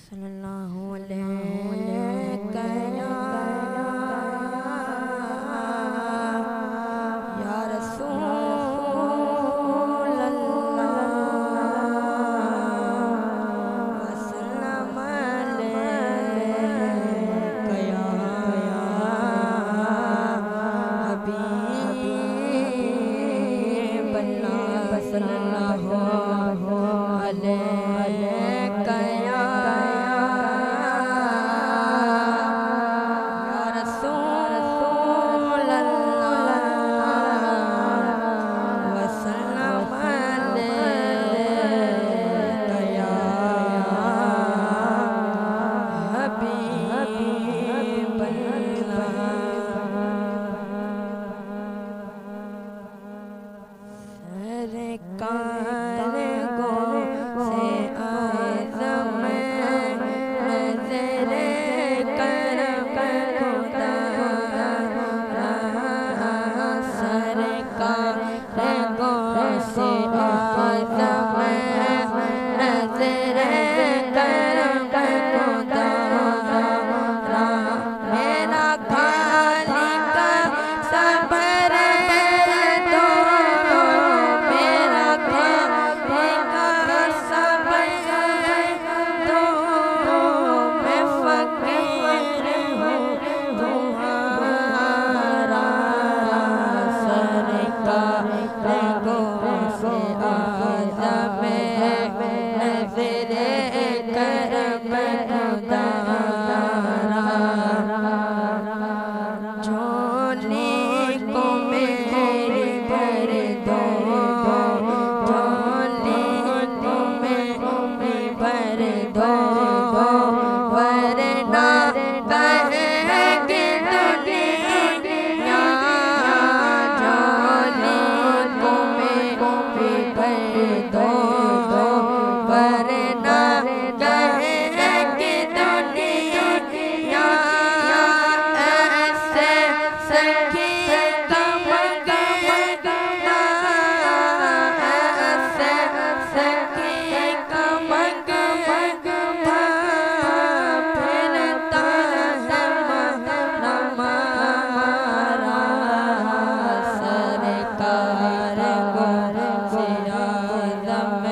सल्लल्लाहु अलैहि या रसूल अल्लाह वसल्लम अलैका या हबीब अल्लाह सल्लल्लाहु अलैका या रसूल अल्लाह वसल्लम अलैका या हबीब अल्लाह। सरकार गो से आज़म नज़रे करम खुदा रहा। सरकार गो से आज़म नज़रे करम खुदा रहा। मेरा खालिक सबर दो, मेरा खालिक सबर दो, मैं फकीर हूँ तुम्हारा। सरकार गो से आज़म नज़रे करम खुदा रहा। झोली को मेरी भर दो, झोली को मेरी भर दो, वरना कहेगी दुनिया। झोली को मेरी भर दो, वरना कहेगी दुनिया। ऐसे सखी का मंगता, ऐसे सखी का मंगता, फिरता है हमारा। सरकार गो से आज़म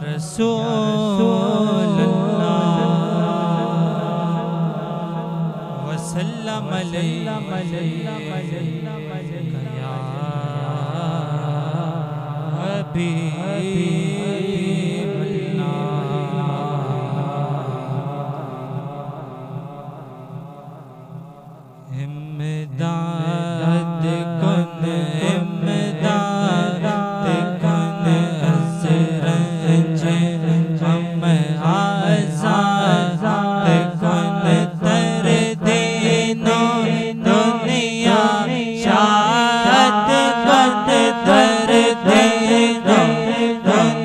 रसूल अल्लाह वसल्लम अलैका या हबीब अल्लाह। इमदाद कुन इमदाद कुन अज़रज हम आज़ाद कुन तर दीनो दुनिया शाद कुन तर दीनो दुनिया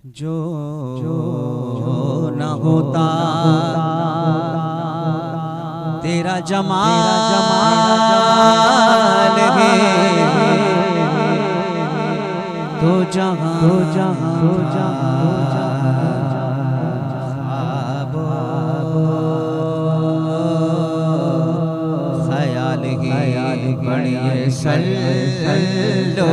जो न होता तेरा जमाल है तो जहाँ ख्याल ही बढ़िए सल्लो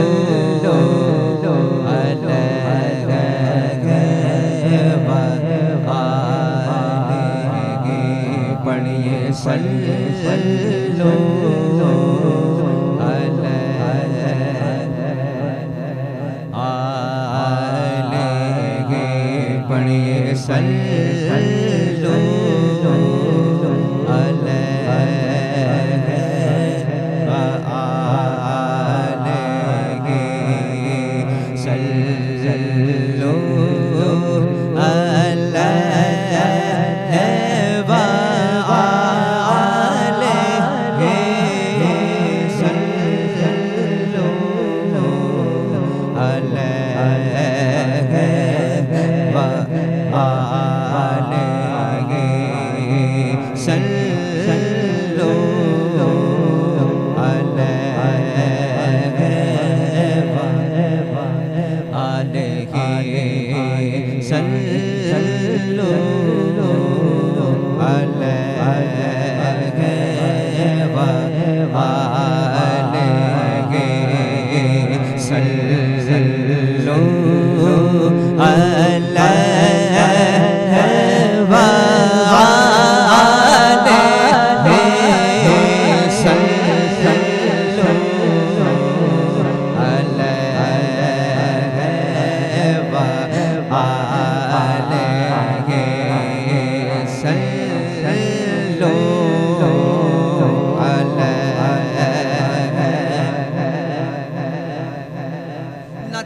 बढ़िए सल्लो बढ़िए सल्लो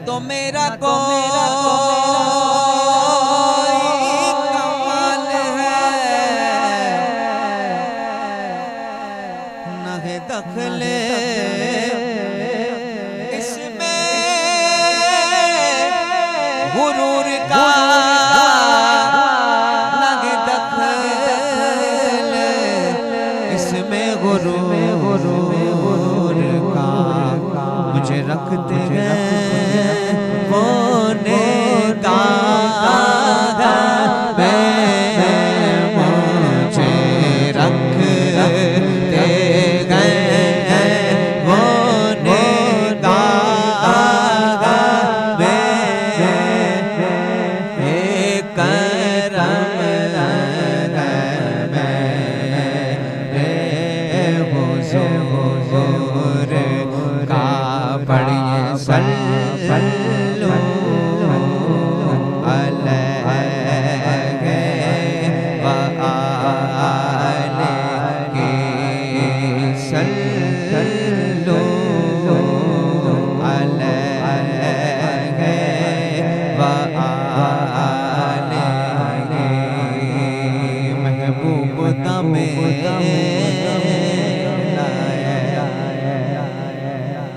तो मेरा कोई कमाल है न है दखले इसमें गुरूर का न है दखले इसमें गुरूर का मुझे रखते हैं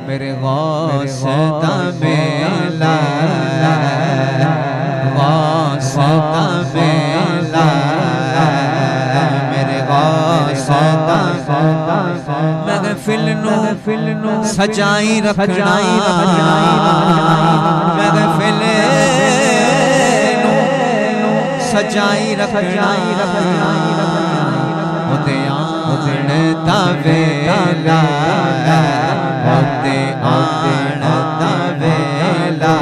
मेरे गौस तमेला गौस तमेला मेरे गौस महफिल नु सजाई रखना महफिल नु सजाई रखना होते आन तवेला होते आन तवेला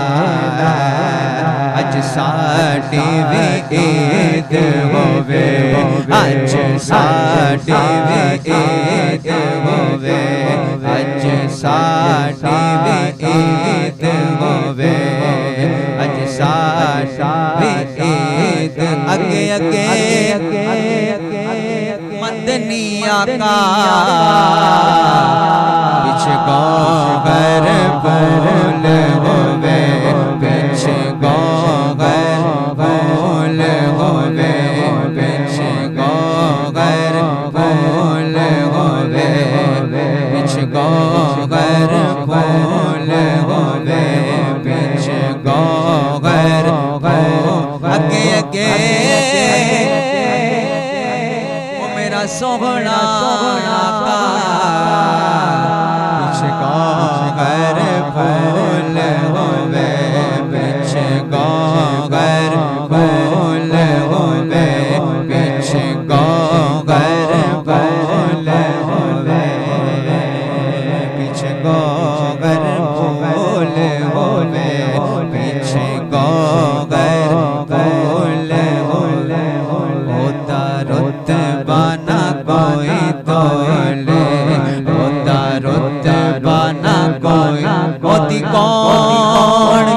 अज साडी भी ईद होवे अज साडी भी ईद होवे अज साडी भी ईद होवे अज साडी भी ईद अगे अगे मदनी आका पीछे गौगर बोल होवे पीछे गौगर बोल होवे पीछे गौगर बोल होवे पीछे गौगर बोल होवे पीछे गौगर ओदी कौन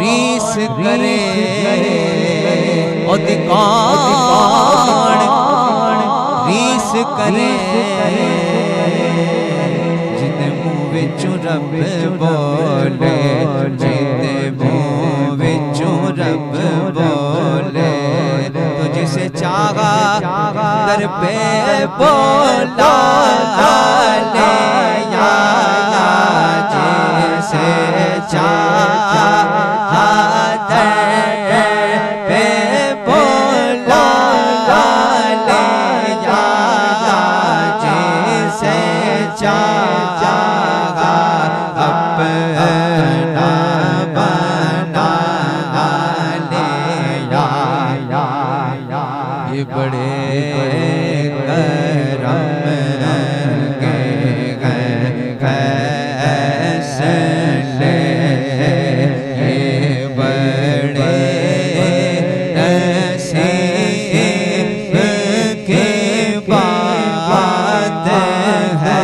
रीस करे ओदी कौन रीस करे जिंदे मुँह विचों रब बोले जिंदे मुँह विचों रब बोले तो जिसे चाहा दर पे बोला ले या जिसे चाहा दर पे बोला ले या जिसे चाहा अपना बना ले या ये बड़े करम के फैसले ये बड़े नसीब की बात है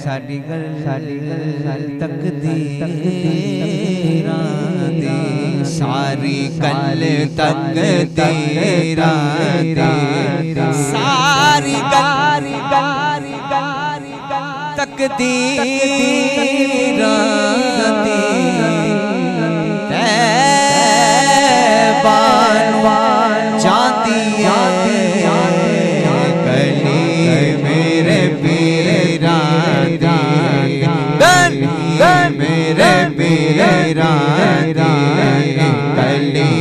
सारी गल तकदीरा सारी गल तकदीरा जाती गली मेरे पीरा मेरे पीरा गली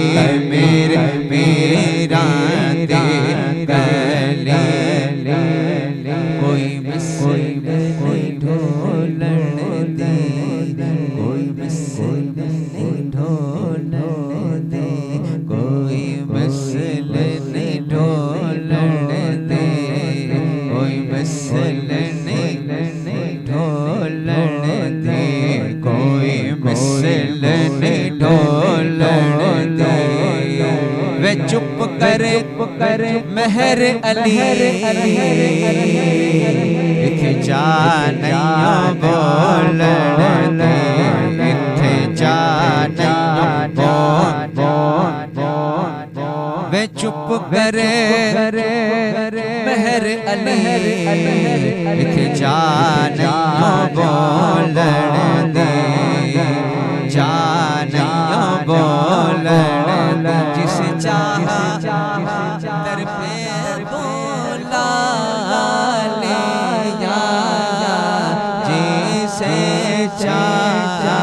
मेरे पीरा गली कोई मिसल नहीं ढोलन दे कोई मिसल नहीं ढोलन दे कोई मिसल नहीं ढोलन दे कोई मिसल नहीं ढोलन दे कोई मिसल नहीं ढोलन दे वे चुप करे मेहर अली इथे जा नहीं बोलन दे इथे जा नहीं बोल वे चुप करे मेहर अली इथे जा नहीं बोलन दे जा नहीं बोलन जिसे चाहा दर पे बोला ले या जिसे चाहा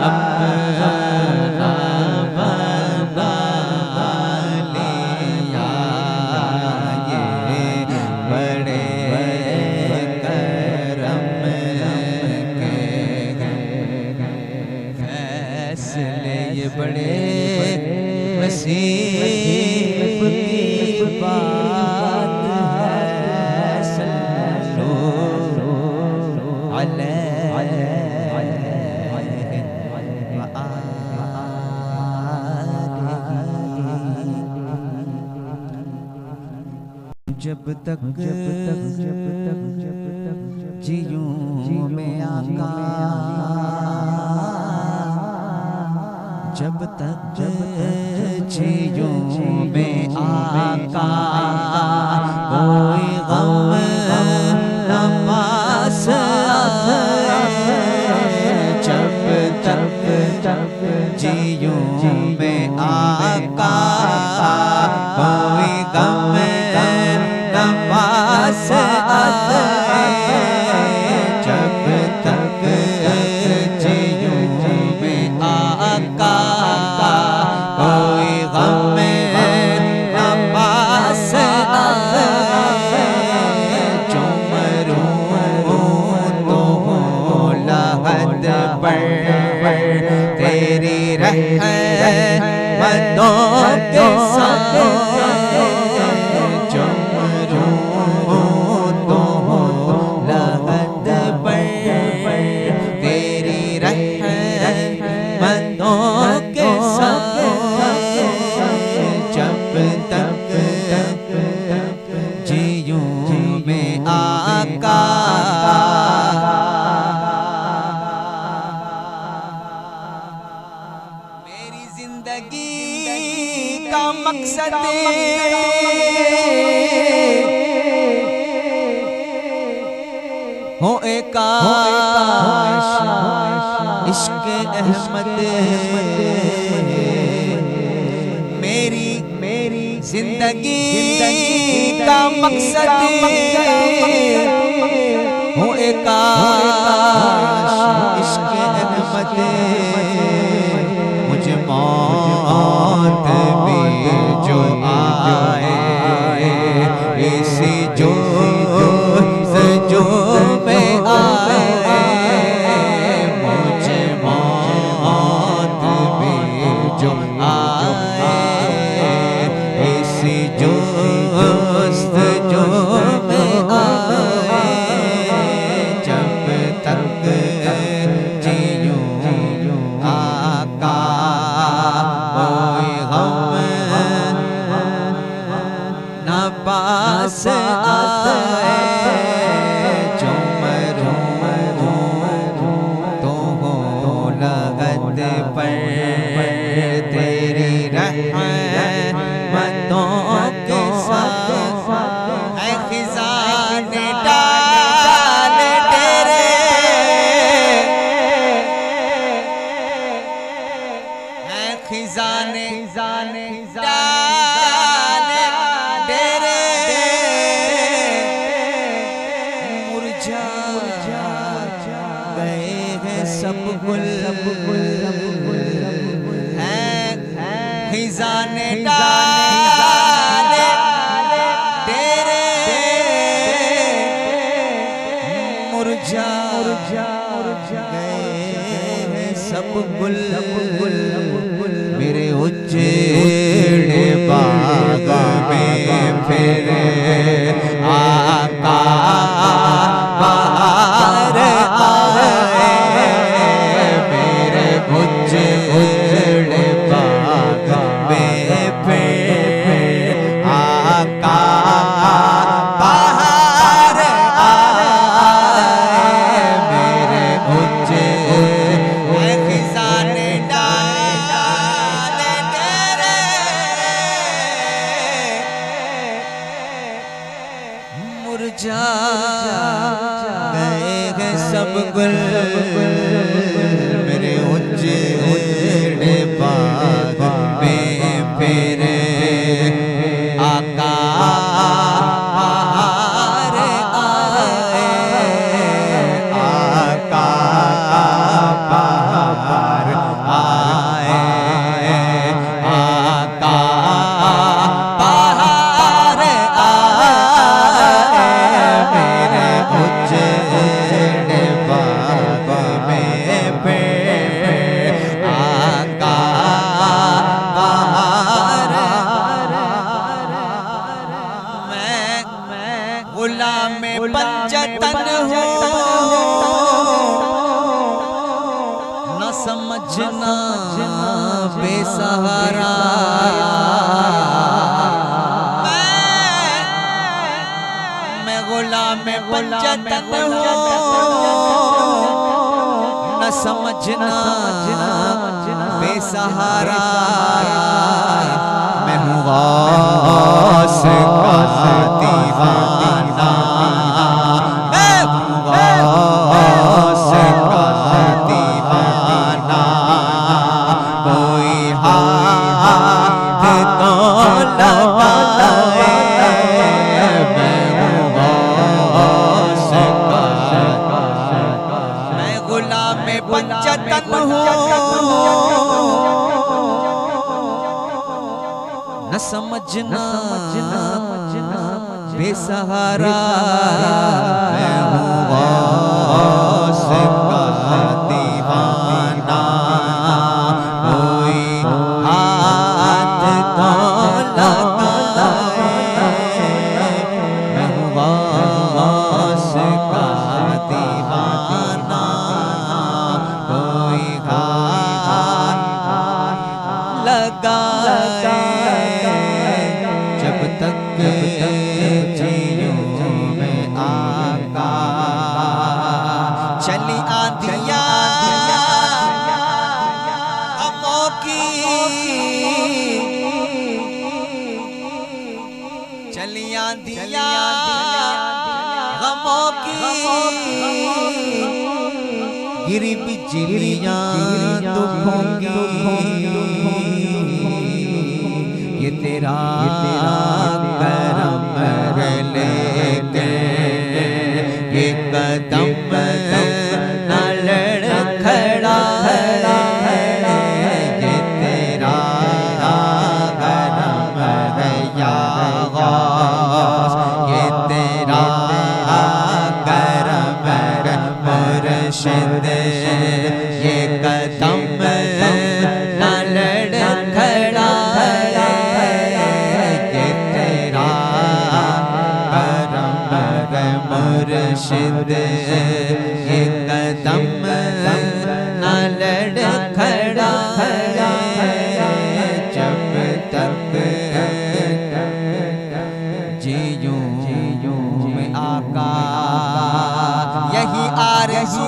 अपना बना ले या ये बड़े करम के फैसले ये बड़े नसीब की बात है सल्लो जब तक जियूं में आका जब तक जियूं में आका कोई गम न पास आए जब तक जियूं में आका कोई गम के साथ चमरूं तो लहद पर तेरी रहमतों के साथ जब तक जियूं मैं आका मेरी जिंदगी का मकसद हो एक आश इश्क अहमद मेरी जिंदगी का मकसद हो एक आश इश्क अहमद मुझे मौत भी जो आए इसी जो में आए मुझे मौत भी जो आए इसी जो में आए जब तक जियूं आका कोई गम न पास आए जो मरूं तो हो लगत पर तेरी रहमतों के साथ ऐ खिज़ाने डाल तेरे ऐ खिज़ाने डाल तेरे मुरझा गए हैं सब गुल खिज़ाने डाल तेरे मुरझा गए हैं सब गुल मेरे उजड़े बाग में फिर आका बाहर आए मेरे उजड़े बाग में फिर आका बाहर आए मेरे उजड़े खिज़ाने डाल तेरे मुरझा गए हैं सब गुल मेरे उजड़े बाग में फिर आका बाहर आए आका बाहर आए आका बाहर आए मेरे उजड़े बाग में फिर आका बाहर मैं गुलाम पंजतन हूँ न समझना बेसहारा मैं गुलाम पंजतन हूँ न समझना बेसहारा मैं हूँ गौस का दीवाना मैं हूँ गौस का दीवाना कोई हाथ तो लगाए मैं हूँ गौस का मैं गुलाम पंजतन हूँ न समझना बेसहारा मैं हूँ गौस का दीवाना कोई हाथ तो चलियां दिया गमों की गिरी बिजलियां दुखों की ये तेरा करम लेके ये कदम न लड़ खड़ा है ये तेरा करम है या गौस ये तेरा करम है मुर्शिद ये कदम न लड़ खड़ा है ये तेरा करम है मुर्शिद ये कदम न लड़ खड़ा है जब तक जियूं में आका यही आरज़ू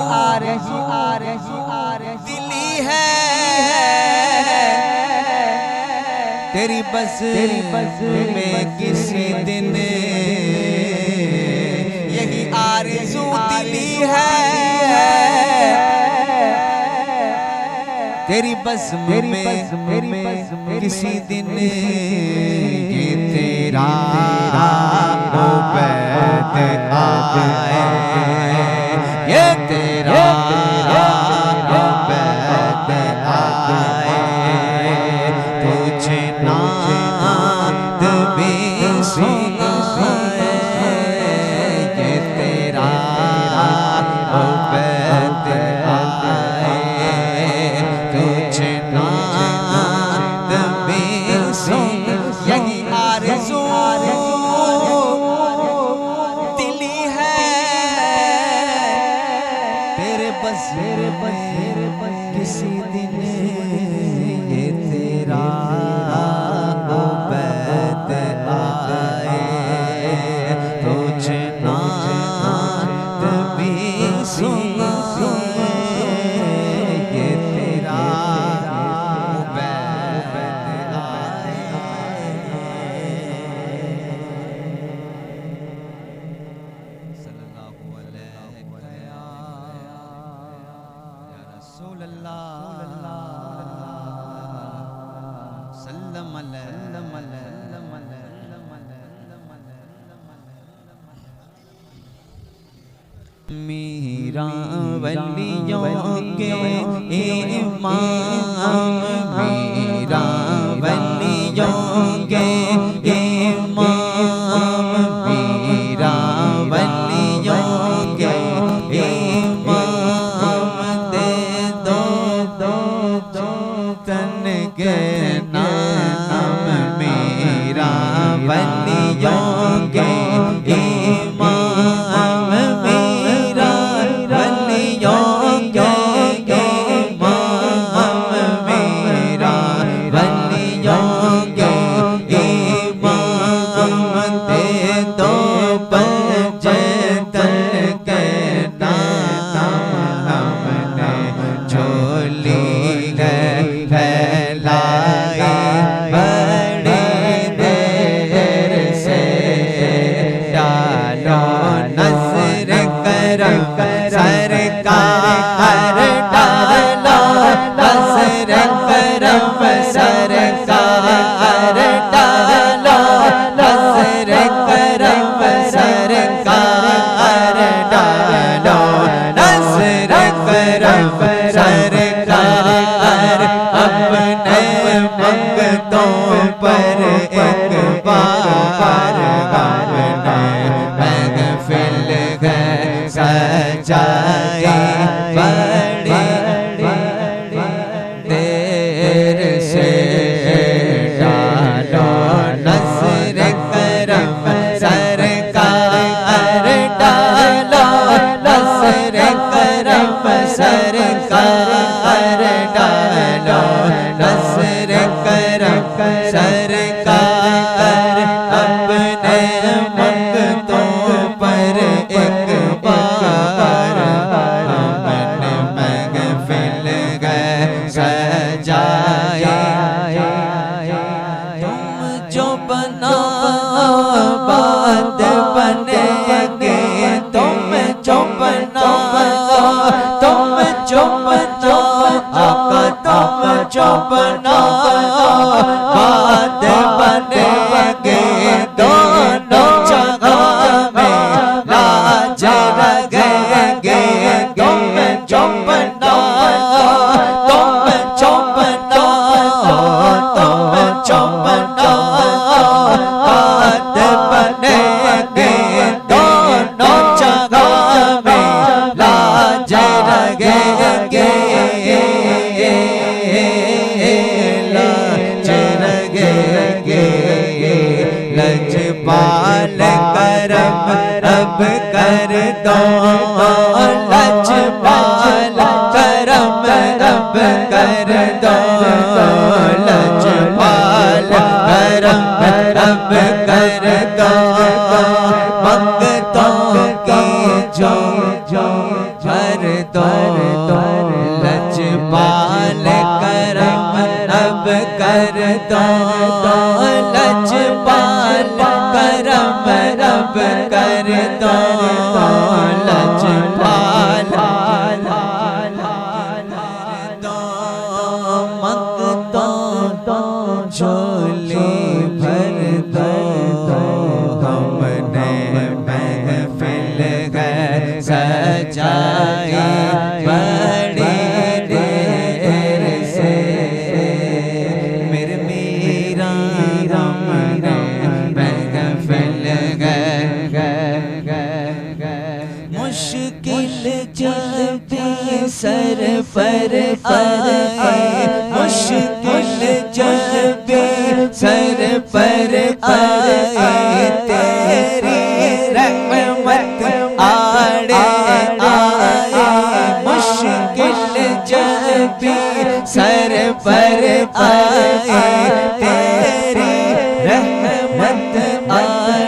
दिली है तेरी बस में किसी दिन यही आरज़ू दिली है तेरी बस में किसी दिन ये तेरा उबैद आए ये तेरा उबैद आए तुझे नाद भी सुनाए ये तेरा उबैद आए तुझे नाद भी सुन यही आरज़ू दिली है तेरे बस किसी दिन ये तेरा उबैद आए तुझे नाद भी सुनाए ये तेरा उबैद आए सल्लल्लाहु अलैहि या रसूल अल्लाह सल्लम मीरा वलियों के इमाम मीरा वलियों के इमाम मीरा वलियों के इमाम दे दो तन के नाम मीरा वलियों के इमाम मीरा वलियों के इमाम मीरा वलियों के इमाम दे दो पंजतन के नाम हमने झोली है फैलाई बड़ी देर से डालो नज़र करम सरकार डालो नज़र करम सरकार डालो नज़र करम सरकार डालो नज़र करम सरकार अपने मंगतों पर एक बार हमने महफिल सजाई बड़ी देर से डालो नज़र करम सरकार डालो नज़र करम सरकार डालो नज़र करम सरकार अपने मंगतों पर एक बार हमने महफिल सजाई तुम जो बनाओ चौपना बात बनेंगे दोनों जगह में लाज लगेंगे तुम चौपना बात बनेंगे दोनों जगह में लाज लगेंगे लजपाल करम अब कर दो लजपाल करम अब कर दो लजपाल करम अब कर दो भक्तों की जो भर दो लजपाल करम अब कर दो लजपाल करम अब कर दो लजपाल मंगतों झोली भर दो हमने महफिल सजाई बड़ी देर से मेरे मीरा हमने महफिल मुश्किल जब सर पर आए मुश्किल जब सर पर आए तेरी रहमत आड़े आए मुश्किल जब सर पर आए तेरी रहमत आड़े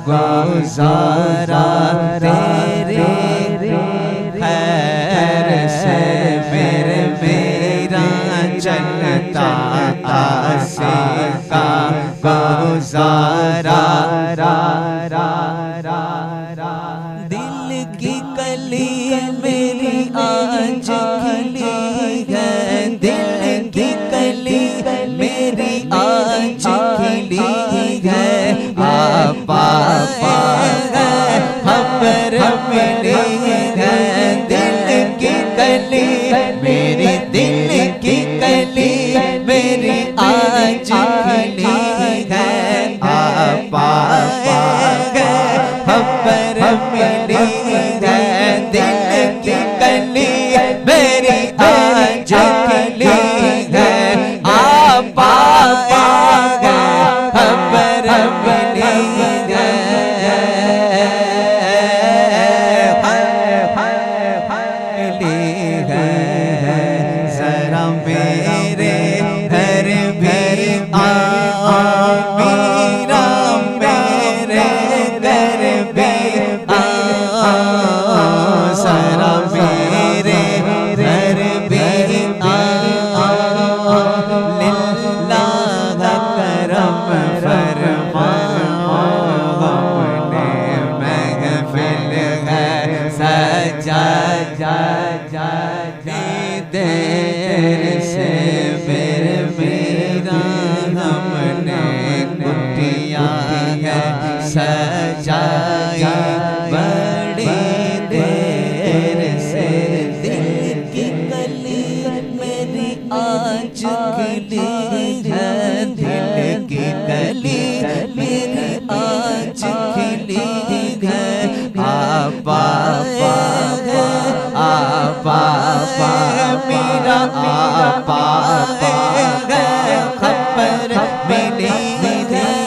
गुजारा तेरे खैर से मेरे मेरा चलता आसे का गुजारा दिल की कली मेरी आज खिली है दिल की कली मेरी आज खिली है पापा खबर मिली है दिल की कली मेरी दिल की कली मेरी आज खिली है पापा खबर मिली है दिल की कली मेरी आज खिली है पापा खबर मिली जरा मेरे घर भी आओ मीरा मेरे घर भी आओ जरा मेरे घर भी आओ लिल्लाह करम फरमाओ हमने महफिल है सजा देर से मेरे मेरा हमने कुटिया है सजाई बड़ी देर से दिल की कली मेरी आज खिली है दिल की कली मेरी आज खिली है आपा मेरा आपा खबर मिली है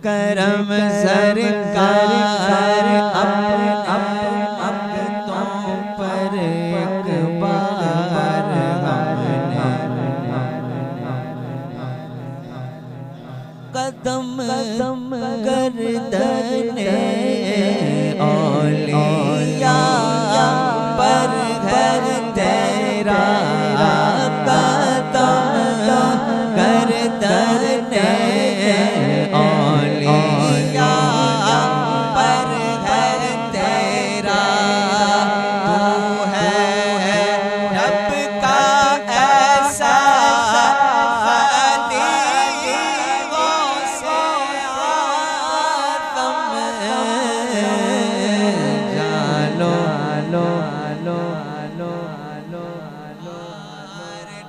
करम सरकार अपने पर एक बार कदम गर्दने औलिया पर घर तेरा कदम गर्दने औलिया पर घर तेरा तू है रब का ऐसा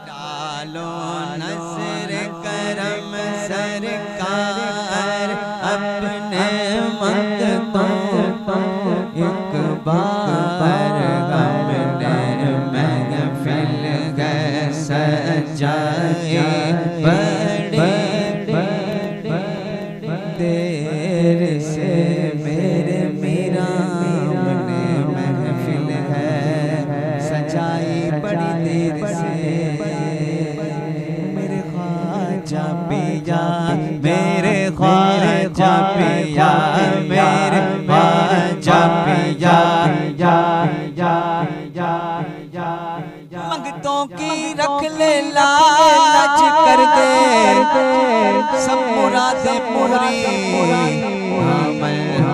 डालो नसर करम सरकार अपने मंगतों एक बार हमने महफिल गए सजाए बड़े देर से मेरे मीरा ने महफिल है सजाई बड़ी देर से मेरे ख्वाजा पिया मेरे ख्वाजा पिया मेरे ख्वाजा पिया मंगतों की रख ले लाज कर दे सब मुरादें पूरी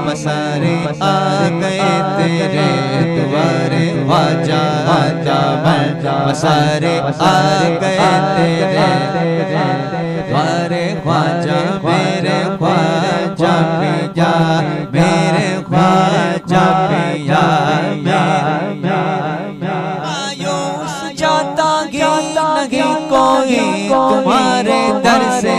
पसारे आ गए तेरे द्वारे ख्वाजा पसारे आ गए तेरे द्वारे ख्वाजा मेरे ख्वाजा पिया मेरे ख्वाजा पिया मायूस जाता नहीं कोई तुम्हारे दर से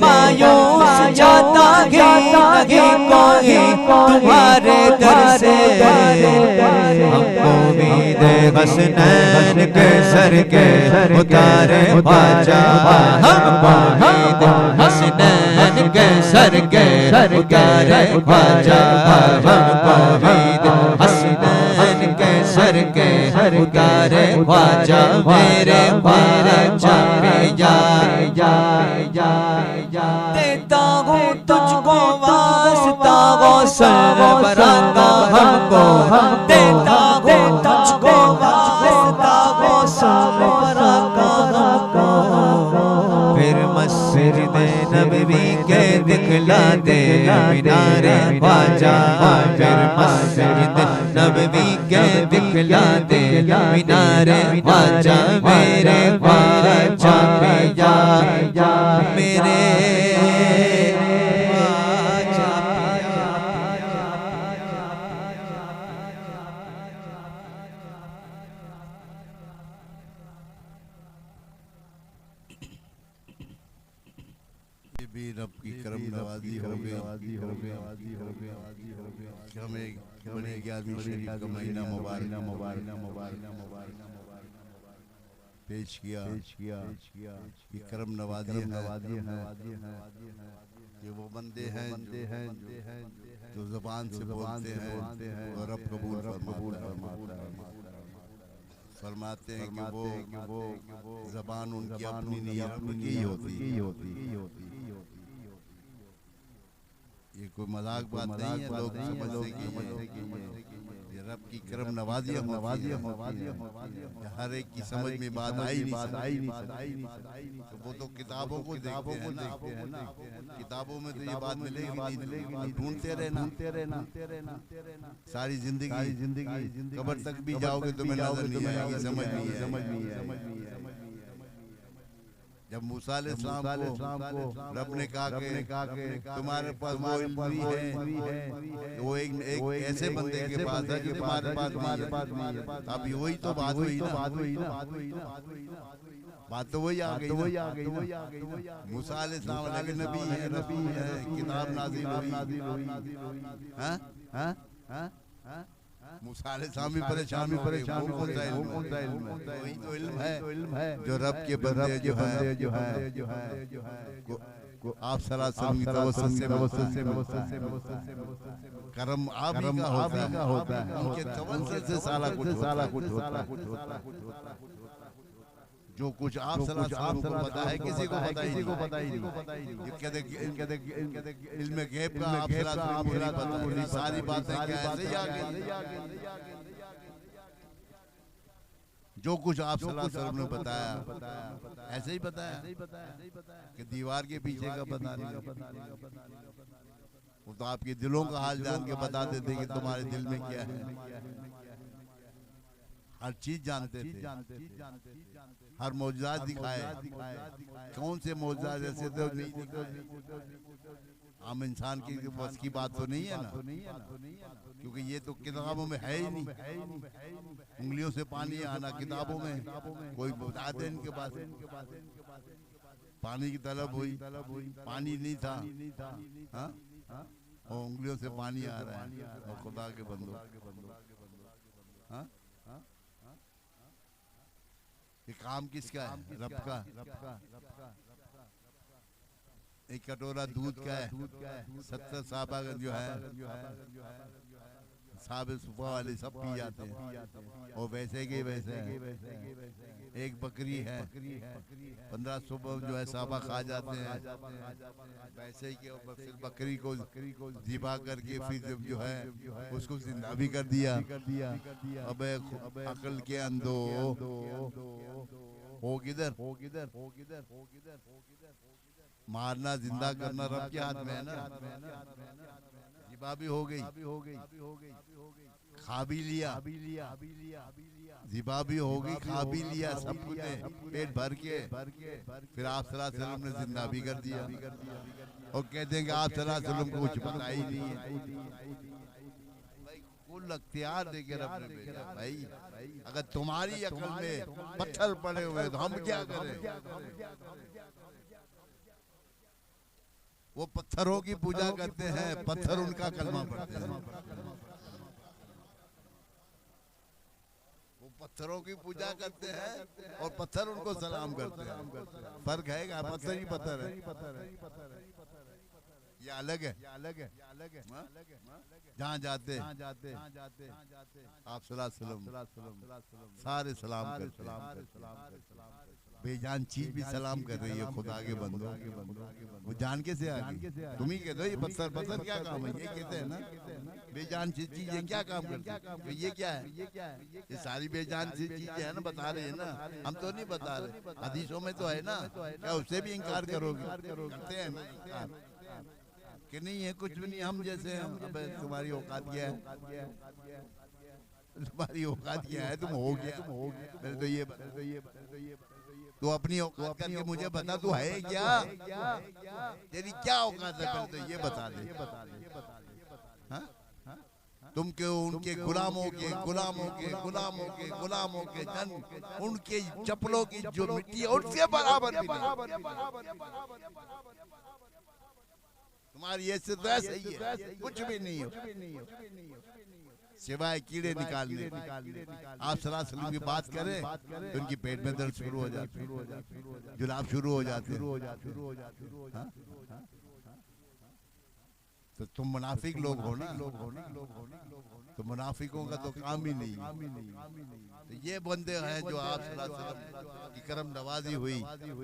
मायूस जाता नहीं कोई तुम्हारे दर से हमको उम्मीद हसनैन के सर के उतारे ख्वाजा हमको उम्मीद हसनैन के सर के उतारे ख्वाजा हमको उम्मीद हसनैन के सर के उतारे ख्वाजा मेरे ख्वाजा पिया देता हूँ तुझको वास्ता गौसल बरागा हमको देता हूँ तुझको वास्ता गौसल बरागा हमको फिर मस्जिद नबवी के दिखला दे मीनारे ख्वाजा फिर मस्जिद नबवी के दिखला दे मीनारे ख्वाजा मेरे ख्वाजा पिया मेरे ख्वाजा पिया। अभी रब की करम नवाजी हो गई कि हमें बड़े 11वीं शरीफ का महीना मुबारक पेश किया कि करम नवाजी है कि वो बंदे हैं जो ज़बान से बोलते हैं और रब कबूल फरमाते हैं कि वो ज़बान उनकी अपनी नहीं रब की होती। ये कोई मजाक बात नहीं है, लोग समझते कि ये रब की करम नवाजियाँ हर एक की समझ में बात आई नहीं। तो वो तो किताबों को देखते हैं ना, किताबों में तो ये बात मिलेगी नहीं, ढूंढते रहना सारी जिंदगी कब्र तक भी जाओगे तो नजर नहीं आएगी, समझ नहीं आएगी। जब मूसा अलैहिस्सलाम को रब ने कहा कि तुम्हारे पास वो इल्म भी है, वो एक ऐसे बंदे के पास है जो तुम्हारे पास नहीं है। अब वही तो बात हुई ना, बात तो वही आ गई। मूसा अलैहिस्सलाम नबी है, किताब नाज़िल हुई। मूसा अलैहिस्सलाम भी परेशान हो गए, वो कौन सा इल्म है? वही तो इल्म है जो रब के बंदे जो है आप सलाम की तवस्सुल से करम आप ही का होता है, उनके तवस्सुल से सारा कुछ होता है। जो कुछ आप सलाम को पता है किसी को पता ही नहीं। कहते इल्म गैब का आप सलाम को नहीं पता, सारी बातें क्या ऐसे ही आ गई। जो कुछ आप सलाम ने बताया ऐसे ही बताया कि दीवार के पीछे का बता नहीं। वो तो आपके दिलों का हाल जान के बता देते कि तुम्हारे दिल में क्या है। हर चीज जानते थे, हर मौजूदात दिखाए। कौन से मौजूदात ऐसे तो नहीं आम इंसान की बस की बात तो नहीं है ना, क्योंकि ये तो किताबों में है ही नहीं। उंगलियों से पानी आना किताबों में कोई बताते इनके पास। पानी की तलब हुई, पानी नहीं था, हाँ, और उंगलियों से पानी आ रहा है। और खुदा के बंदो, हाँ, ये काम किसका है? रब का। एक कटोरा दूध का है, 70 साहबा जो है साहब सुबह वाले सब पी जाते हैं। और वैसे के वैसे एक बकरी है, 15 सुबह जो है साहबा खा जाते हैं। वैसे ही फिर बकरी को ज़िबा करके फिर जो है उसको जिंदा भी कर दिया। अब अकल के अंदो हो किधर, मारना जिंदा करना रब के हाथ में है ना। ज़िबा भी हो गई, खा भी लिया, ज़िबा भी हो गई, खा भी लिया, सब कुछ पेट भर के। फिर आप सल्लल्लाहु अलैहि वसल्लम ने जिंदा भी कर दिया। और कहते हैं कि आप सल्लल्लाहु अलैहि वसल्लम को कुछ पता ही नहीं है। कुल अख्तियार देके रब ने भेजा। भाई अगर तुम्हारी अकल में पत्थर पड़े हुए तो हम क्या करें? वो पत्थरों की पूजा करते हैं, पत्थर उनका कलमा पढ़ते हैं। वो पत्थरों की पूजा करते हैं और पत्थर उनको सलाम करते हैं। फर्क है क्या? पत्थर ही पत्थर है, ये अलग है। जहाँ जाते आप सल्लल्लाहु अलैहि वसल्लम सारे सलाम करते हैं। बेजान चीज भी सलाम कर रही है खुदा के बंदों। वो जान के से आ गई। तुम ही कहते हो ये पत्थर क्या काम है? ये कहते हैं ना बेजान चीजें क्या काम करती है? ये क्या है? ये सारी बेजान सी चीजें है ना, बता रहे हैं ना, हम तो नहीं बता रहे। हदीसों में तो है ना, क्या उससे भी इंकार करोगे? करते हैं कि नहीं है कुछ भी नहीं, हम जैसे हैं। तुम्हारी औकात क्या है? तुम्हारी औकात क्या है? तुम हो गया। पहले तो ये तो अपनी औकात करके मुझे बता, तू है क्या? तेरी क्या औकात है? पहले तो ये बता दे। तुम क्यों उनके गुलामों के जन, उनके चप्पलों की जो मिट्टी है उससे बराबर भी नहीं। तुम्हारी ये से तो ऐसा ही है, कुछ भी नहीं हो सिवाय कीड़े निकालने। आप सल्लल्लाहु अलैहि वसल्लम की बात करें तो उनकी पेट में दर्द शुरू हो जाती, जुलाब शुरू हो जाते। हाँ? तो तुम मुनाफिक लोग हो ना, तो मुनाफिकों का तो काम ही नहीं। तो ये बंदे हैं जो आप सल्लल्लाहु अलैहि वसल्लम की करम नवाजी हुई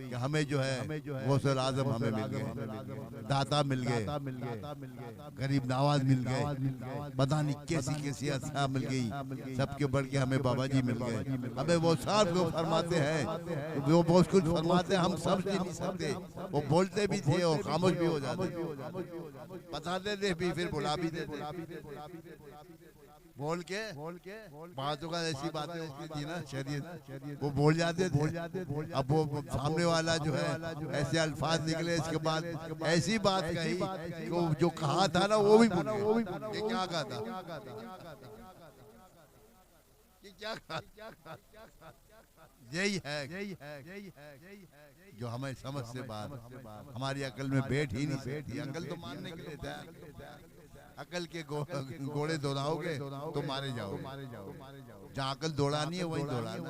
कि हमें जो है गौसुल आजम हमें मिल गए, दाता मिल गए, गरीब नवाज मिल गए, पता नहीं कैसी कैसी असा मिल गई, सबके बढ़ के हमें बाबा जी मिल गए। हमें वो साहब जो फरमाते हैं, वो बहुत कुछ फरमाते हैं, हम समझ नहीं सकते। वो बोलते भी थे और खामोश भी हो जाते, बताते थे भी, फिर बुला भी देते, बोल के बातों का ऐसी बातें होती थी ना शरीयत, वो बोल जाते थे। अब वो सामने वाला जो है ऐसे अल्फाज निकले, इसके बाद ऐसी बात कही कि जो कहा था ना वो भी भूल गए। ये क्या कहा था, ये क्या कहा? यही है जो हमें समझ से बात हमारी अकल में बैठ ही नहीं सकती। अकल तो मानने के लिए था, अकल के घोड़े दौड़ाओगे तो मारे जाओगे। जहाँ अकल दौड़ानी है वहीं दौड़ाना।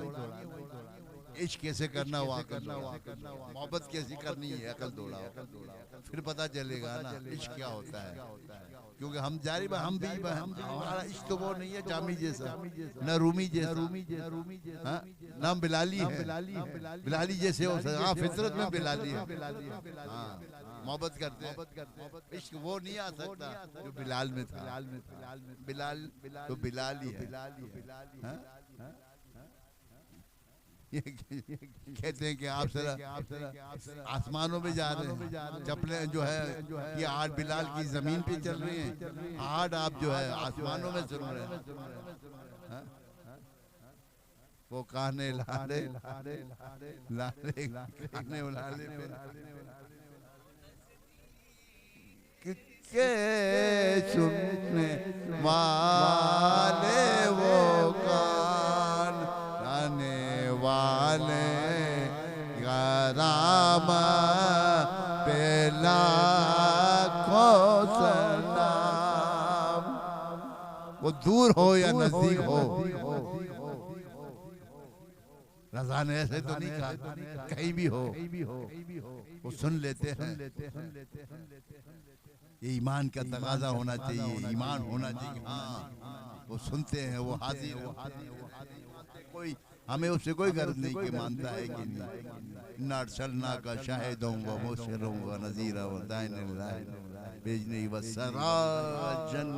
इश्क कैसे करना वो अकल, मोहब्बत कैसी करनी है अकल दौड़ाओ, फिर पता चलेगा ना इश्क क्या होता है। क्योंकि हम जारी हम भी हमारा इश्क तो वो नहीं है जामी जैसा, न रूमी जैसा, हाँ? ना बिलाली है, बिलाली जैसे हो सकता, हाँ फितरत में बिलाली है, हाँ मोहब्बत करते हैं। इश्क वो नहीं आ सकता जो बिलाल में था। बिलाल तो बिलाल ही है। कहते हैं कि आप सर आसमानों में जा रहे हैं, चपले जो है ये आठ बिलाल की जमीन पे चल रही हैं, आठ आप जो है आसमानों में सुन रहे हैं। वो काने लाले लाले काने लाले के सुनने वाले वो कान गाने वाले राम पेला को सलाम। वो दूर हो या नजदीक हो, रज़ा ने ऐसे तो नहीं कहा, कहीं भी हो वो सुन लेते हैं। ये ईमान का तकाजा होना चाहिए, ईमान होना चाहिए। हाँ वो सुनते हैं, वो हाजिर कोई हमें उससे कोई गर्ज नहीं कि मानता है कि नहीं। नारसलना का शाहिद होऊंगा, मुबशिर होऊंगा, नज़ीर व दाइन भेजने व सराजन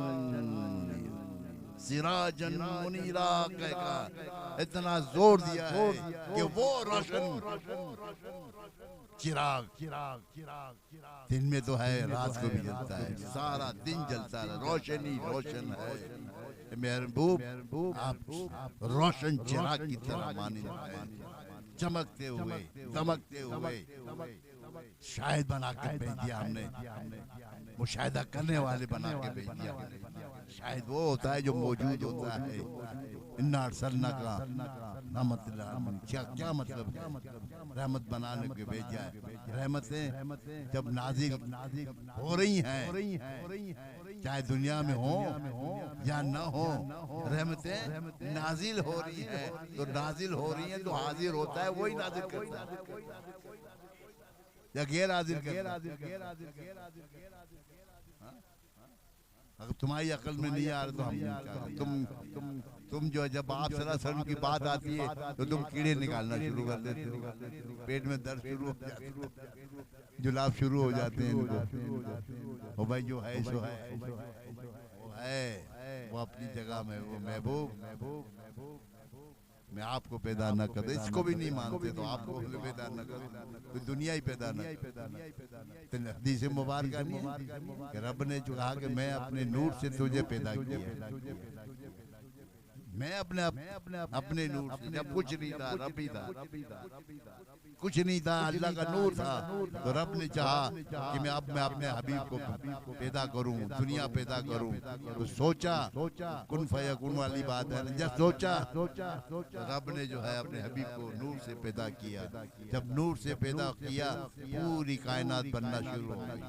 सिराजन मुनीरा कहकर इतना जोर दिया है कि वो रोशन चिराग दिन में तो है, रात को भी जलता है, सारा दिन जलता है, रोशनी रोशन है। महबूब आप रोशन चिराग की तरह माने, चमकते हुए दमकते हुए शायद बना के भेज दिया हमने, मुशाहिदा करने वाले बना के भेज दिया। शायद वो होता है जो मौजूद होता है। इन्ना अरसलना का क्या मतलब है? रहमत बनाने के भेजा है। रहमतें जब नाजिल हो रही हैं, चाहे दुनिया में हो या न हो, रहमतें नाजिल हो रही हैं। तो नाजिल हो रही हैं तो हाजिर होता है वही नाजिल करता है या गैर हाजिर अगर तुम्हारी अकल में नहीं आ रहा तो हम तुम जो जब आप सलासम की बात आती है तो तुम कीड़े निकालना शुरू कर देते हो, पेट में दर्द शुरू हो जाता है, जुलाब शुरू हो जाते हैं इनको। वो भाई जो है सो है, वो है वो अपनी जगह में। वो महबूब मैं आपको पैदा न कर, इसको भी नहीं मानते तो आपको पैदा न कर, तो दुनिया ही पैदा न कर। हदीस मुबारक नहीं है कि रब ने जो कहा कि मैं अपने नूर से तुझे पैदा किया, मैं अपने नूर से, जब कुछ नहीं था रब ही था, कुछ नहीं था अल्लाह का नूर था। तो रब ने चाहा कि मैं अपने हबीब को पैदा करूं, दुनिया पैदा करूं। तो सोचा कुन फयकुन वाली बात है, जब सोचा तो रब ने जो है अपने हबीब को नूर से पैदा किया। जब नूर से पैदा किया पूरी कायनात बनना शुरू हो गई,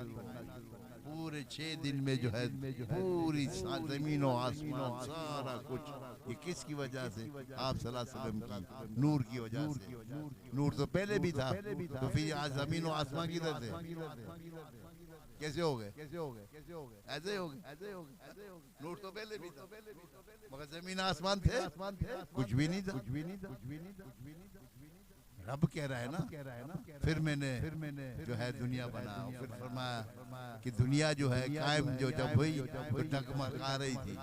पूरे 6 दिन में जो है पूरी जमीन और आसमान सारा कुछ, ये किसकी वजह से? आप सल्लल्लाहु अलैहि वसल्लम की नूर की वजह से। नूर तो पहले भी था, तो फिर आज जमीन और आसमान किधर से? कैसे हो गए? ऐसे ही हो गए। नूर तो पहले भी था, मगर जमीन आसमान थे कुछ भी नहीं था। रब कह रहा है ना, फिर मैंने जो है दुनिया बना, फिर फरमाया कि दुनिया जो है कायम जो जब हुई तो डगमगा रही थी।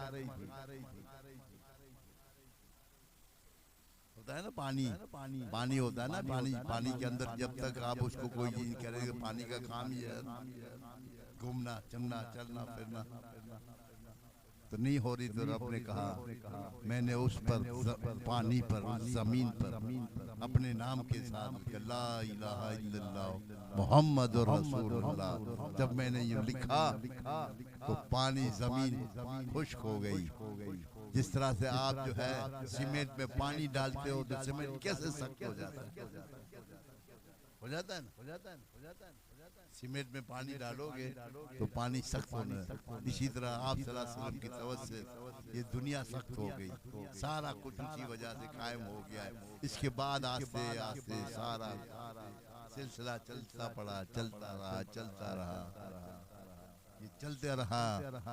होता है ना पानी होता है ना, पानी के अंदर जब तक आप उसको कोई चीज नहीं करेंगे, पानी का काम ही है घूमना चलना चलना फिरना, तो नहीं हो रही। तो रब ने कहा मैंने उस पर पानी पर जमीन पर अपने नाम के साथ ला इलाहा इल्लल्लाह मोहम्मद रसूलुल्लाह, जब मैंने ये लिखा तो पानी जमीन खुश्क हो गई। जिस तरह से आप जो है सीमेंट में पानी डालते हो तो सीमेंट कैसे सख्त हो जाता है? हो जाता है ना। सीमेंट में पानी डालोगे तो पानी सख्त होना है। इसी तरह आप सल्लल्लाहु अलैहि वसल्लम की तवज्जो से ये दुनिया सख्त हो गई, सारा कुछ उसी वजह से कायम हो गया है। इसके बाद आस्ते आस्ते सारा सिलसिला चलता रहा, ये चलते रहा।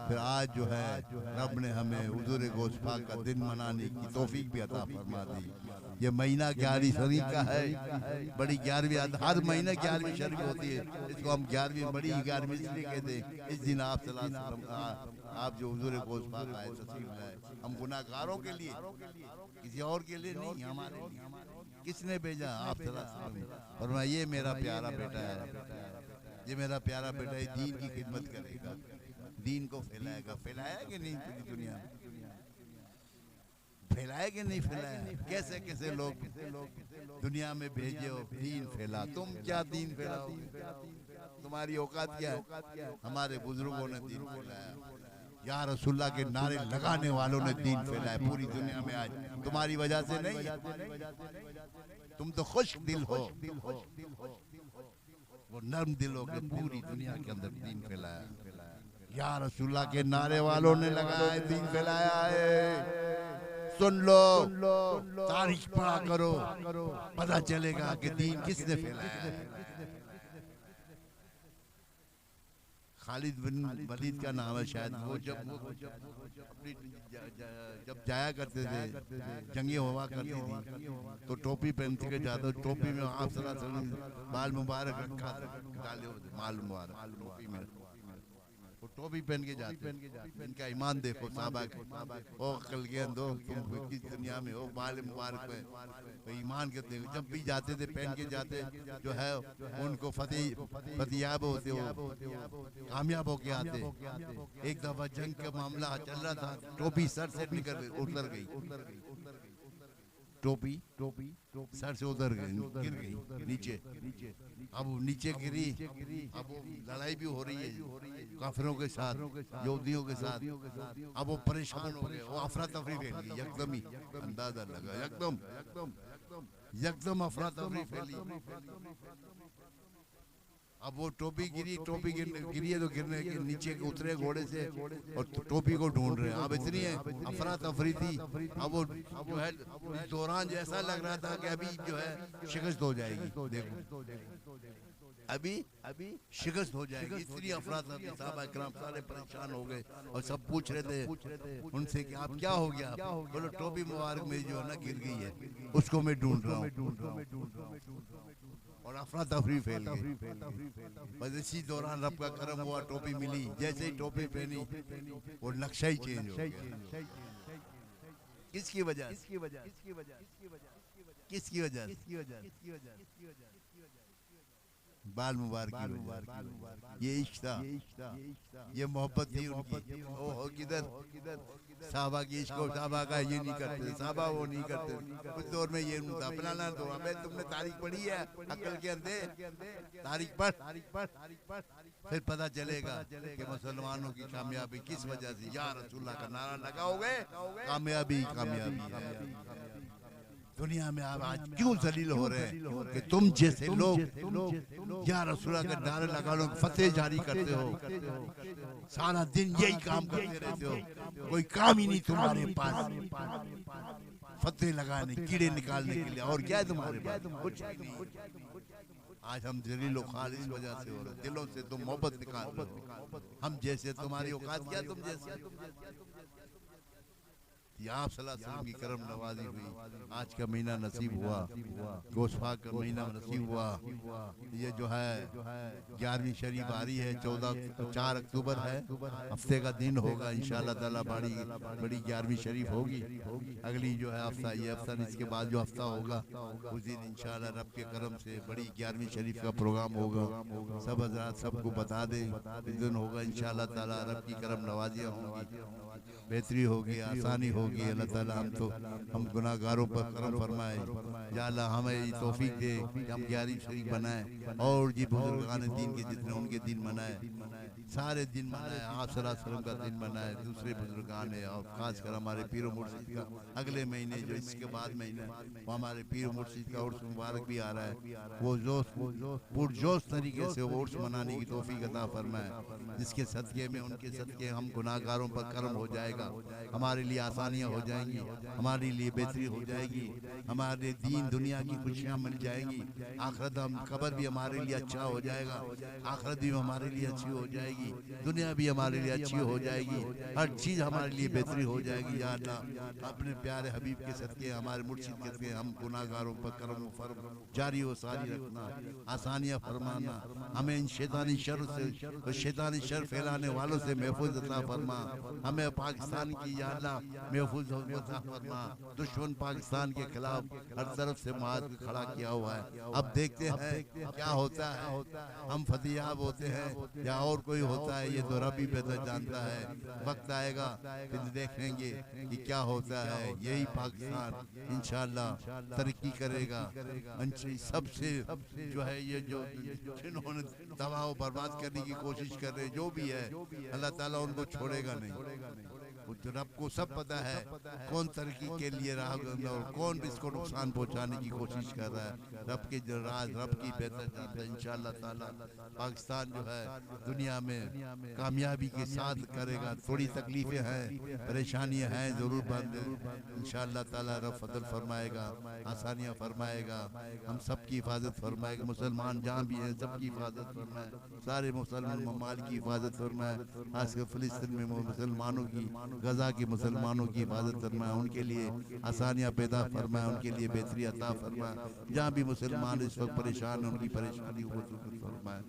फिर आज जो है रब ने हमें हुजूर गोश पाक का दिन मनाने की तौफीक भी अता फरमा दी। ये महीना 11वीं शरीफ का है, बड़ी 11वीं, हर महीने 11वीं शरीफ होती है, इसको हम 11वीं बड़ी 11वीं इसलिए कहते हैं। इस दिन आप सल्लल्लाहु अलैहि वसल्लम आप जो हुजूर गोश पाक आए तशरीफ लाए, हम गुनाहगारों के लिए, किसी और के लिए नहीं, हमारे लिए। किसने भेजा? आप सल्लल्लाहु अलैहि वसल्लम। और मैं ये मेरा प्यारा बेटा है, ये मेरा प्यारा बेटा है, दीन की खिदमत करेगा, दीन को फैलाएगा। फैलाया कि नहीं पूरी दुनिया में? फैलाया कि नहीं फैलाया? कैसे कैसे लोग दुनिया में भेजे हो, दीन फैला। तुम क्या दीन फैलाओगे? तुम्हारी औकात क्या है? हमारे बुजुर्गों ने दीन फैलाया, या रसूलुल्लाह के नारे लगाने वालों ने दीन फैलाया पूरी दुनिया में। आज तुम्हारी वजह से नहीं, तुम तो खुश दिल हो, वो नर्म दिलों के पूरी दुनिया के अंदर दीन फैलाया। या रसूलुल्लाह के नारे वालों ने लगाया है, दीन फैलाया है। सुन लो, तारीख पढ़ा करो, पता चलेगा कि दीन किसने फैलाया है। खालिद बिन वलीद का नाम है शायद। वो जब जाया करते थे, जंगे हुआ करती थी, तो टोपी पहन के जाते, टोपी में आप सल्लल्लाहु अलैहि वसल्लम बाल मुबारक रखा डाले होते, माल मुबारक टोपी में, वो टोपी पहन के जाते। इनका ईमान देखो साहबा के, ओ अकल के अंदो, तुम किस दुनिया में हो, बाल मुबारक पे तो ईमान के देखो। जब भी जाते थे पहन के जाते, जो है उनको फतेयाब होते हो, कामयाब होके आते। एक दफा जंग का मामला चल रहा था, टोपी सर से उतर गई, टोपी सर से उतर गई, गिर गई नीचे। अब नीचे गिरी, अब लड़ाई भी हो रही है काफिरों के साथ, यहूदियों के साथ। अब वो परेशान हो गए, वो अफरा तफरी फैली एकदम ही, अंदाजा लगा एकदम अफरा तफरी फैली। अब वो टोपी गिरी है तो गिरने के नीचे के उतरे घोड़े से और टोपी को ढूंढ रहे हैं। अब इतनी अफरा तफरी थी, अब वो जो है इस दौरान जैसा लग रहा था कि अभी जो है शिकस्त हो जाएगी। देखो अभी शिकस्त हो जाएगी, इतनी अफरा तफरी। साहबा किराम सारे परेशान हो गए और सब पूछ रहे थे उनसे कि आप क्या हो गया? बोलो टोपी मुबारक में जो है ना गिर गई है, उसको मैं ढूंढ रहा हूँ। और अफरा तफरी फैल गई। बस इसी दौरान रब का करम हुआ, टोपी मिली। जैसे ही टोपी पहनी वो नक्शा ही चेंज हो गया। किसकी वजह? बाल मुबारक, ये इश्क था, ये मोहब्बत थी उनकी। ओहो किधर साहबा की इश्क, साहबा का ये नहीं करते, साहबा वो नहीं करते। उस दौर में ये था फलाना। तो अबे तुमने तारीख पढ़ी है अकल के अंदर, तारीख पढ़, फिर पता चलेगा कि मुसलमानों की कामयाबी किस वजह से। या रसूलुल्लाह का नारा लगाओगे, कामयाबी। दुनिया में आप आज क्यों जलील हो रहे हैं कि तुम जैसे लोग या रसूला का नारे लगा लो, फतेह जारी करते हो, सारा दिन यही काम करते रहते हो, कोई काम ही नहीं तुम्हारे पास फतेह लगाने, कीड़े निकालने के लिए। और क्या है तुम्हारे पास? कुछ नहीं। आज हम जलील औकात इस वजह से हो रहे, दिलों से तुम मोहब्बत निकाल रहे हो। हम जैसे तुम्हारी औकात क्या, तुम जैसे आप सल्लल्लाहु अलैहि वसल्लम की करम नवाजी हुई। आज का महीना नसीब हुआ, गोशफा का महीना नसीब हुआ। ये जो है 11वीं शरीफ आ रही है, 4 अक्टूबर है, हफ्ते का दिन होगा इंशाअल्लाह ताला। बड़ी 11वीं शरीफ होगी। अगली जो है हफ्ता, ये हफ्ता इसके बाद जो हफ्ता होगा उस दिन इंशाअल्लाह रब के करम से बड़ी 11वीं शरीफ का प्रोग्राम होगा। सब हजरात सबको बता दें, इस दिन होगा इंशाअल्लाह ताला। रब की करम नवाजियाँ होंगी, बेहतरी होगी, आसानी होगी। अल्लाह ताला हम गुनाहगारों पर करम फरमाए। या अल्लाह हमें ये तौफीक दे कि हम 11वीं शरीफ बनाएं और जी बुजुर्गान दीन के जितने उनके दिन मनाए, सारे दिन मनाए। आप सल्लल्लाहु अलैहि वसल्लम का दिन मनाए, दूसरे बुजुर्गान है, और खासकर हमारे पीर मुर्शिद का अगले महीने जो इसके बाद महीने वो हमारे पीर मुर्शिद का उर्स मुबारक भी आ रहा है। वो पुरजोश तरीके से वो उर्स मनाने की तौफीक अता फरमाए, जिसके सदके में उनके सदके हम गुनाहगारों पर करम हो जाएगा, हमारे लिए आसानियाँ हो जाएंगी, हमारे लिए बेहतरी हो जाएगी, हमारे दीन दुनिया की खुशियाँ मिल जाएंगी, आखिरत हम कब्र भी हमारे लिए अच्छा हो जाएगा, आखिरत भी हमारे लिए अच्छी हो जाएगी, दुनिया भी हमारे लिए अच्छी हो जाएगी, हर चीज़ हमारे लिए बेहतरी हो जाएगी। या अल्लाह अपने प्यारे हबीब के सदके, हमारे मुर्शिद के सदके हम गुनाहगारों पर करम फर्म जारी व सारी रखना, आसानियाँ फरमाना, हमें इन शैतानी शर से, शैतानी शर फैलाने वालों से महफूज अता फरमा, हमें पाकिस्तान की या अल्लाह महफूज अता फरमा। दुश्मन पाकिस्तान के खिलाफ हर तरफ से मुआद खड़ा किया हुआ है। अब देखते हैं क्या होता है, हम फतेहयाब होते हैं या और कोई होता है, ये तो रब ही बेहतर जानता है। वक्त आएगा फिर देखेंगे कि क्या होता है। यही पाकिस्तान इंशाअल्लाह तरक्की करेगा। सबसे जो है ये जो जिन्होंने तबाह बर्बाद करने की कोशिश कर रहे, जो भी है, अल्लाह ताला उनको छोड़ेगा नहीं। रब को सब पता है कौन तरक्की के लिए राह और कौन भी इसको नुकसान पहुंचाने की कोशिश कर रहा है। रब के राज रब की बेहतर जानता है। इंशाअल्लाह ताला पाकिस्तान जो है दुनिया में कामयाबी के साथ करेगा। थोड़ी तकलीफें हैं, परेशानियां हैं, जरूर बंद इंशाअल्लाह ताला रब फजल फरमाएगा, आसानियां फरमाएगा, हम सब की हिफाजत फरमाएगा। मुसलमान जहाँ भी हैं सबकी हिफाजत फरमाए, सारे मुसलमान ममालिक की हिफाजत फरमाए, खासकर फिलिस्तीन में मुसलमानों की, गजा के मुसलमानों की हिफाजत फरमाए, उनके लिए आसानियाँ पैदा फरमाए, उनके लिए बेहतरी अता फरमाए। जहाँ भी मुसलमान इस वक्त परेशान हैं उनकी परेशानी को दूर फरमाए।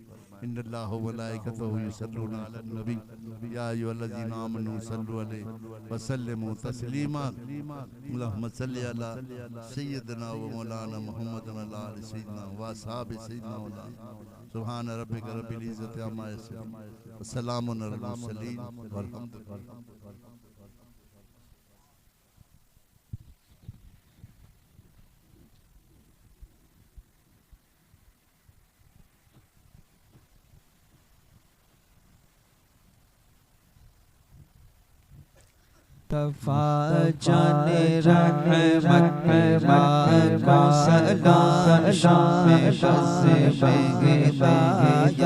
इन्नल्लाह व मलाइकतहु युसल्लूना अलन नबी या अय्युहल्लज़ीना आमनू सल्लु अलैहि व सल्लिमू तस्लीमा। अल्लाहुम्मा सल्लि अला सय्यिदिना व मौलाना मुहम्मद व अला आलि सय्यिदिना व असहाबि सय्यिदिना मौलाना। सुब्हान रब्बिका रब्बिल इज़्ज़ति अम्मा यसिफून व सलामुन अलल मुरसलीन वल्हम्दुलिल्लाह। तफा जाने रहमत बाको सलाम शाम बस बेगिदायत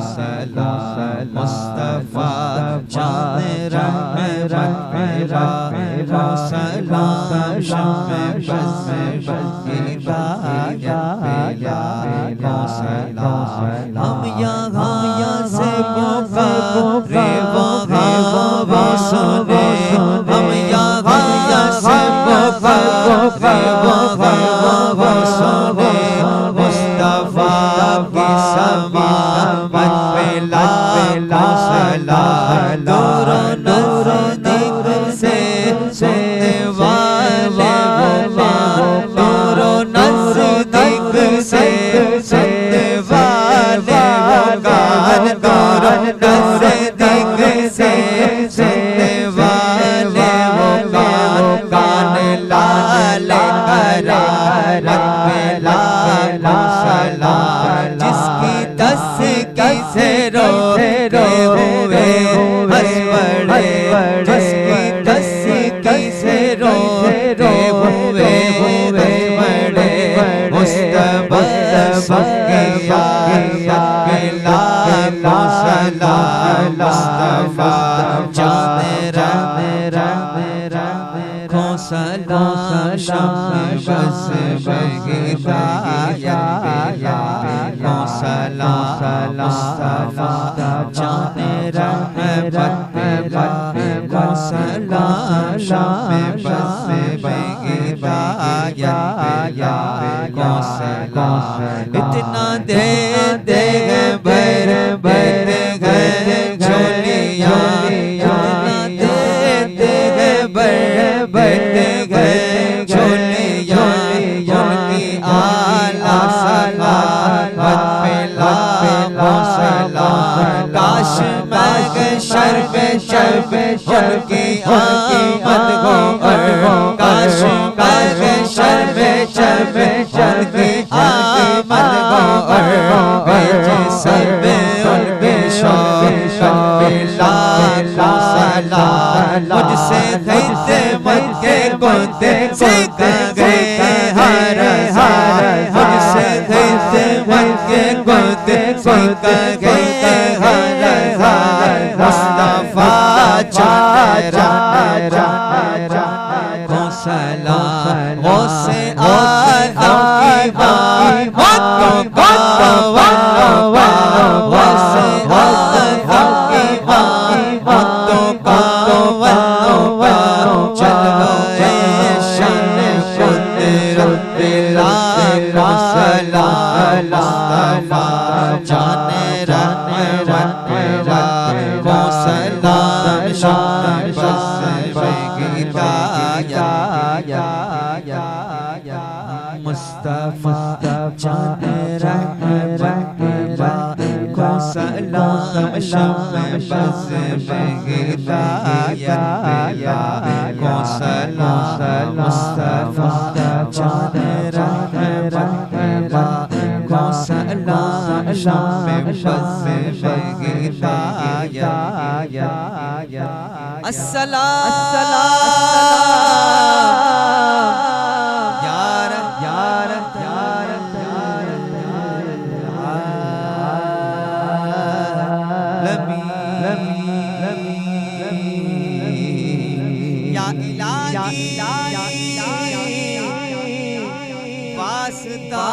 सलाम मुस्तफा जाने रहमत बाको सलाम शाम बस बेगिदायत सलाम। हम यहाँ से पुकारे वहाँ सुने, हम यहाँ से पुकारे वहाँ सुने, मुस्तफा की समात पे लाखों सलाम। दूर नज़दीक से सुनने वाले वो, दूर नज़दीक से सुनने वाले वो गान, दूर नज़दीक से सुनने वाले वो गान लाल करारत में लाखों सलाम। जिसकी तस्की से रोते हुए हंस पड़े, जिसकी तस्की से रोते हुए बगिया मिला मौसला मुस्तफा जाने खोसला शम बस बगिया मौसला मुस्तफा जाने रहमत खोसला शम बस बगिया इतना दे दे भर भर घर झोलिया इतना दे दे भर भर घर झोलिया उनकी आला सलामत मिला मौसला काश मैं शर्ब शर्ब उनकी आमद को काश मैं शर्ब शर्ब उनकी आमद को सब उनके शौक मिला मौसला मुझसे खिदमत के गोते सीख गए हर हर मुझसे खिदमत के गोते सीख गए हर हर मुस्तफा चारा मौसला से आदम की बात को जाने रहमत मौसला शान बस मुस्तफा जाने रहमत मौसला शान बस मौसला मुस्तफा जाने रहमत मौसला शाम बस अस्सलाम यार यार यार लमी या इलाही वास्ता